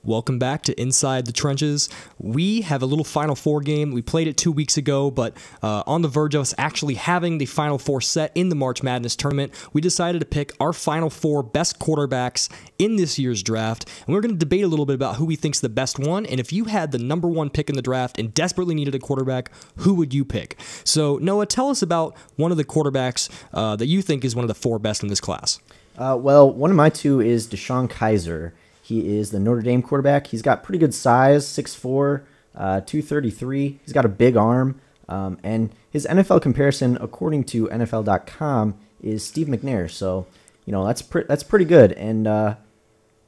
Welcome back to Inside the Trenches. We have a little Final Four game. We played it 2 weeks ago, but on the verge of us actually having the Final Four set in the March Madness tournament, we decided to pick our Final Four best quarterbacks in this year's draft. And we're going to debate a little bit about who we think's the best one. And if you had the number one pick in the draft and desperately needed a quarterback, who would you pick? So, Noah, tell us about one of the quarterbacks that you think is one of the four best in this class. Well, one of my two is Deshaun Kaiser. He is the Notre Dame quarterback. He's got pretty good size, 6'4", 233. He's got a big arm. And his NFL comparison, according to NFL.com, is Steve McNair. So, you know, that's pretty good. And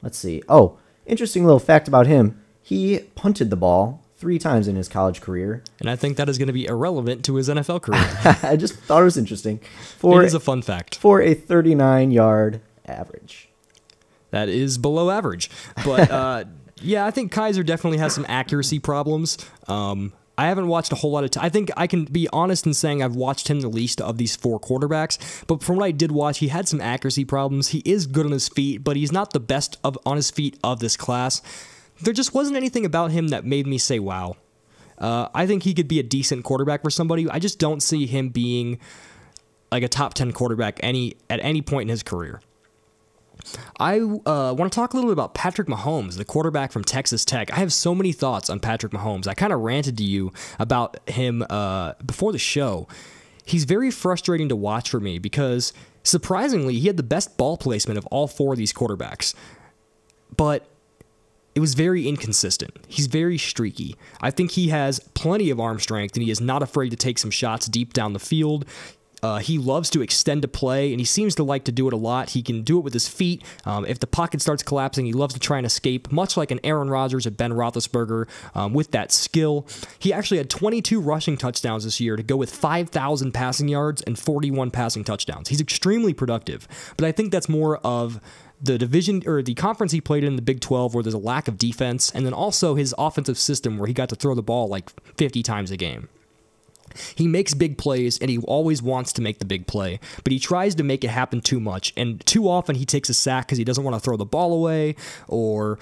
let's see. Oh, interesting little fact about him. He punted the ball 3 times in his college career. And I think that is going to be irrelevant to his NFL career. I just thought it was interesting. It is a fun fact. For a 39-yard average. That is below average. But, yeah, I think Kaiser definitely has some accuracy problems. I haven't watched a whole lot of I think I can be honest in saying I've watched him the least of these four quarterbacks. But from what I did watch, he had some accuracy problems. He is good on his feet, but he's not the best on his feet of this class. There just wasn't anything about him that made me say, wow. I think he could be a decent quarterback for somebody. I just don't see him being like a top 10 quarterback at any point in his career. I want to talk a little bit about Patrick Mahomes, the quarterback from Texas Tech. I have so many thoughts on Patrick Mahomes. I kind of ranted to you about him before the show. He's very frustrating to watch for me because, surprisingly, he had the best ball placement of all four of these quarterbacks. But it was very inconsistent. He's very streaky. I think he has plenty of arm strength, and he is not afraid to take some shots deep down the field. He loves to extend a play, and he seems to like to do it a lot. He can do it with his feet. If the pocket starts collapsing, he loves to try and escape, much like an Aaron Rodgers or Ben Roethlisberger with that skill. He actually had 22 rushing touchdowns this year to go with 5,000 passing yards and 41 passing touchdowns. He's extremely productive, but I think that's more of the division or the conference he played in, the Big 12, where there's a lack of defense, and then also his offensive system where he got to throw the ball like 50 times a game. He makes big plays, and he always wants to make the big play, but he tries to make it happen too much, and too often he takes a sack because he doesn't want to throw the ball away, or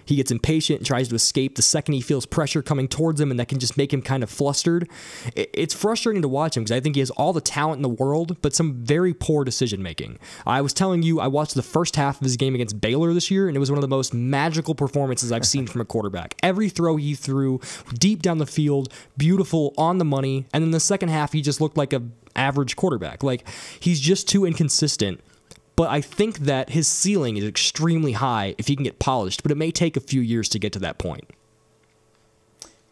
he gets impatient and tries to escape the second he feels pressure coming towards him, and that can just make him kind of flustered. It's frustrating to watch him because I think he has all the talent in the world, but some very poor decision-making. I was telling you, I watched the first half of his game against Baylor this year, and it was one of the most magical performances I've seen from a quarterback. Every throw he threw, deep down the field, beautiful, on the money. And then the second half, he just looked like an average quarterback. Like, he's just too inconsistent. But I think that his ceiling is extremely high if he can get polished. But it may take a few years to get to that point.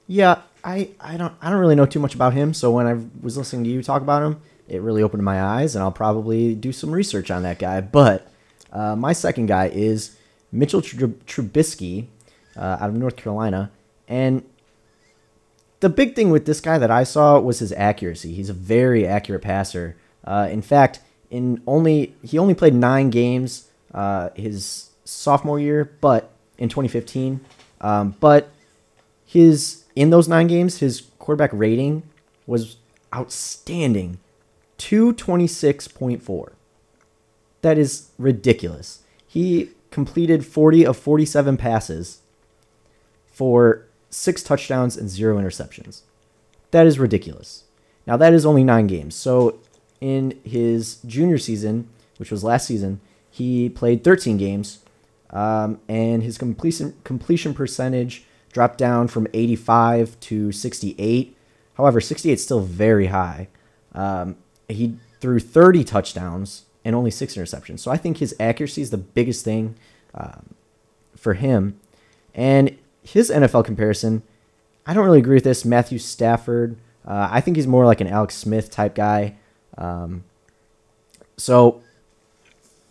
Yeah, I don't really know too much about him. So when I was listening to you talk about him, it really opened my eyes, and I'll probably do some research on that guy. But my second guy is Mitchell Trubisky out of North Carolina, and the big thing with this guy that I saw was his accuracy. He's a very accurate passer. In fact, he only played 9 games his sophomore year, but in 2015. But in those 9 games, his quarterback rating was outstanding, 226.4. That is ridiculous. He completed 40 of 47 passes for 6 touchdowns and 0 interceptions. That is ridiculous. Now, that is only 9 games. So, in his junior season, which was last season, he played 13 games, and his completion percentage dropped down from 85 to 68. However, 68 is still very high. He threw 30 touchdowns and only 6 interceptions. So, I think his accuracy is the biggest thing for him. And his NFL comparison, I don't really agree with this. Matthew Stafford, I think he's more like an Alex Smith type guy. So,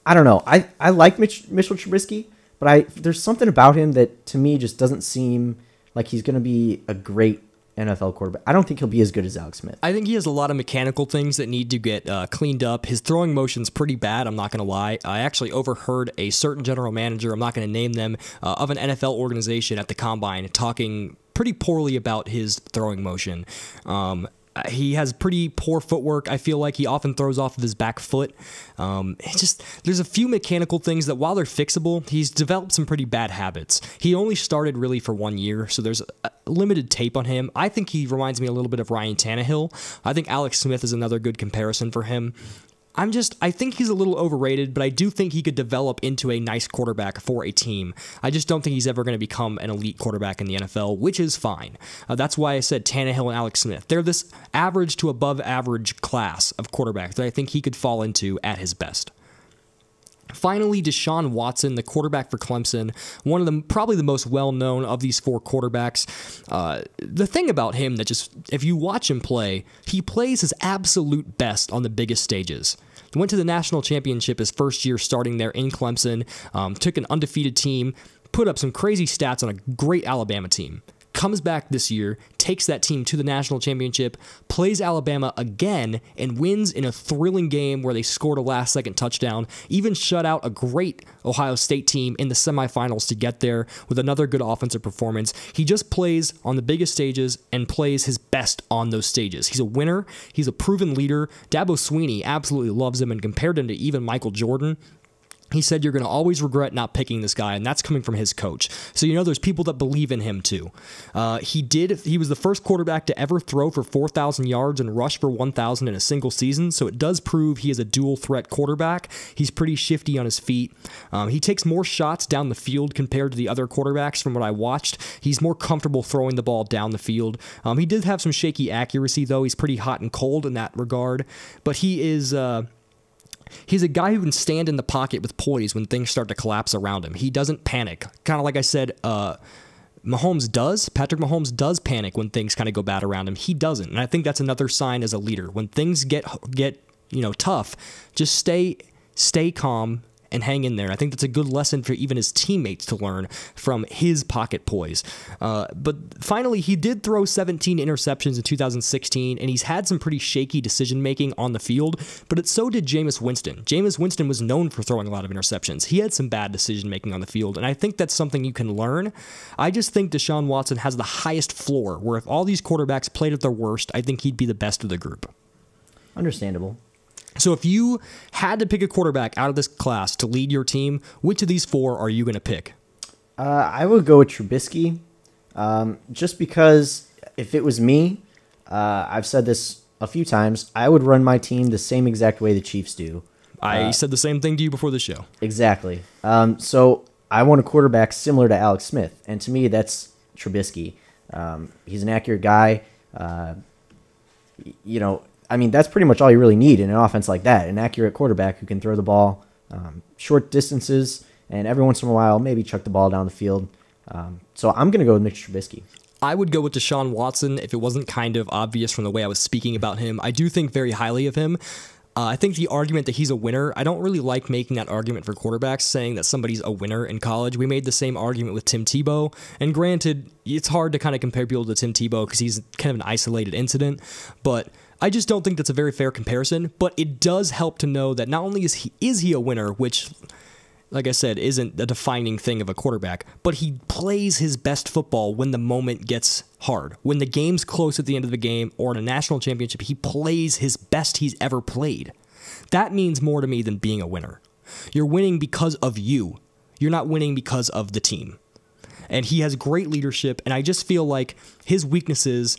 I don't know. I like Mitchell Trubisky, but there's something about him that to me just doesn't seem like he's going to be a great NFL quarterback. I don't think he'll be as good as Alex Smith. I think he has a lot of mechanical things that need to get cleaned up. His throwing motion's pretty bad, I'm not going to lie. I actually overheard a certain general manager, I'm not going to name them, of an NFL organization at the Combine talking pretty poorly about his throwing motion. He has pretty poor footwork. I feel like he often throws off of his back foot. There's a few mechanical things that, while they're fixable, he's developed some pretty bad habits. He only started really for 1 year, so there's limited tape on him. I think he reminds me a little bit of Ryan Tannehill. I think Alex Smith is another good comparison for him. I think he's a little overrated, but I do think he could develop into a nice quarterback for a team. I just don't think he's ever going to become an elite quarterback in the NFL, which is fine. That's why I said Tannehill and Alex Smith. They're this average to above average class of quarterbacks that I think he could fall into at his best. Finally, Deshaun Watson, the quarterback for Clemson, one of them, probably the most well-known of these 4 quarterbacks. The thing about him that just, if you watch him play, he plays his absolute best on the biggest stages. He went to the national championship his first year starting there in Clemson, took an undefeated team, put up some crazy stats on a great Alabama team. Comes back this year, takes that team to the national championship, plays Alabama again, and wins in a thrilling game where they scored a last-second touchdown, even shut out a great Ohio State team in the semifinals to get there with another good offensive performance. He just plays on the biggest stages and plays his best on those stages. He's a winner. He's a proven leader. Dabo Swinney absolutely loves him and compared him to even Michael Jordan. He said, you're going to always regret not picking this guy, and that's coming from his coach. So, there's people that believe in him, too. He was the first quarterback to ever throw for 4,000 yards and rush for 1,000 in a single season, so it does prove he is a dual-threat quarterback. He's pretty shifty on his feet. He takes more shots down the field compared to the other quarterbacks from what I watched. He's more comfortable throwing the ball down the field. He did have some shaky accuracy, though. He's pretty hot and cold in that regard, but he is... He's a guy who can stand in the pocket with poise when things start to collapse around him. He doesn't panic. Kind of like I said, Mahomes does. Patrick Mahomes does panic when things kind of go bad around him. He doesn't. And I think that's another sign as a leader. When things get tough, just stay calm and hang in there. I think that's a good lesson for even his teammates to learn from his pocket poise. But finally, he did throw 17 interceptions in 2016, and he's had some pretty shaky decision-making on the field, but so did Jameis Winston. Jameis Winston was known for throwing a lot of interceptions. He had some bad decision-making on the field, and I think that's something you can learn. I just think Deshaun Watson has the highest floor, where if all these quarterbacks played at their worst, I think he'd be the best of the group. Understandable. So if you had to pick a quarterback out of this class to lead your team, which of these 4 are you going to pick? I would go with Trubisky, just because if it was me, I've said this a few times, I would run my team the same exact way the Chiefs do. I said the same thing to you before the show. Exactly. So I want a quarterback similar to Alex Smith, and to me, that's Trubisky. He's an accurate guy. That's pretty much all you really need in an offense like that. An accurate quarterback who can throw the ball short distances and every once in a while maybe chuck the ball down the field. So I'm going to go with Mitch Trubisky. I would go with Deshaun Watson if it wasn't kind of obvious from the way I was speaking about him. I do think very highly of him. I think the argument that he's a winner, I don't really like making that argument for quarterbacks, saying that somebody's a winner in college. We made the same argument with Tim Tebow, and granted, it's hard to kind of compare people to Tim Tebow because he's kind of an isolated incident, but I just don't think that's a very fair comparison. But it does help to know that not only is he a winner, which, like I said, isn't the defining thing of a quarterback, but he plays his best football when the moment gets hard. When the game's close at the end of the game or in a national championship, he plays his best he's ever played. That means more to me than being a winner. You're winning because of you. You're not winning because of the team. And he has great leadership, and I just feel like his weaknesses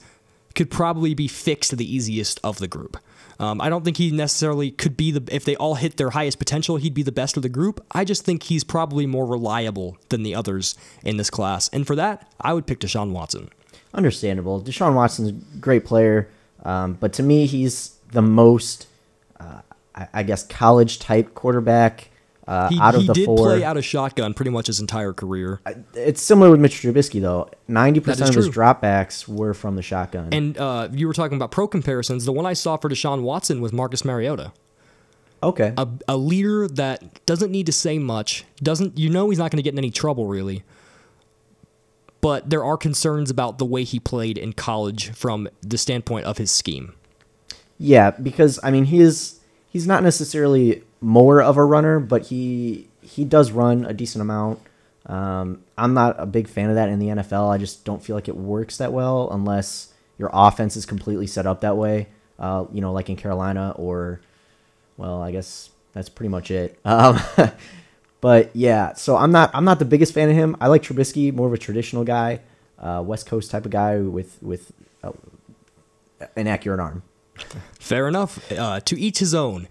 could probably be fixed the easiest of the group. I don't think he necessarily could be if they all hit their highest potential, he'd be the best of the group. I just think he's probably more reliable than the others in this class. And for that, I would pick Deshaun Watson. Understandable. Deshaun Watson's a great player, but to me, he's the most, college-type quarterback out of the 4. He did play out of shotgun pretty much his entire career. It's similar with Mitch Trubisky, though. 90% of his dropbacks were from the shotgun. And you were talking about pro comparisons. The one I saw for Deshaun Watson was Marcus Mariota. Okay. A leader that doesn't need to say much, he's not going to get in any trouble, really. But there are concerns about the way he played in college from the standpoint of his scheme. Yeah, because, he's not necessarily more of a runner, but he does run a decent amount. I'm not a big fan of that in the NFL. I just don't feel like it works that well unless your offense is completely set up that way. Like in Carolina, or, well, I guess that's pretty much it. But yeah, so I'm not the biggest fan of him. I like Trubisky, more of a traditional guy, West Coast type of guy with an accurate arm. Fair enough. To each his own.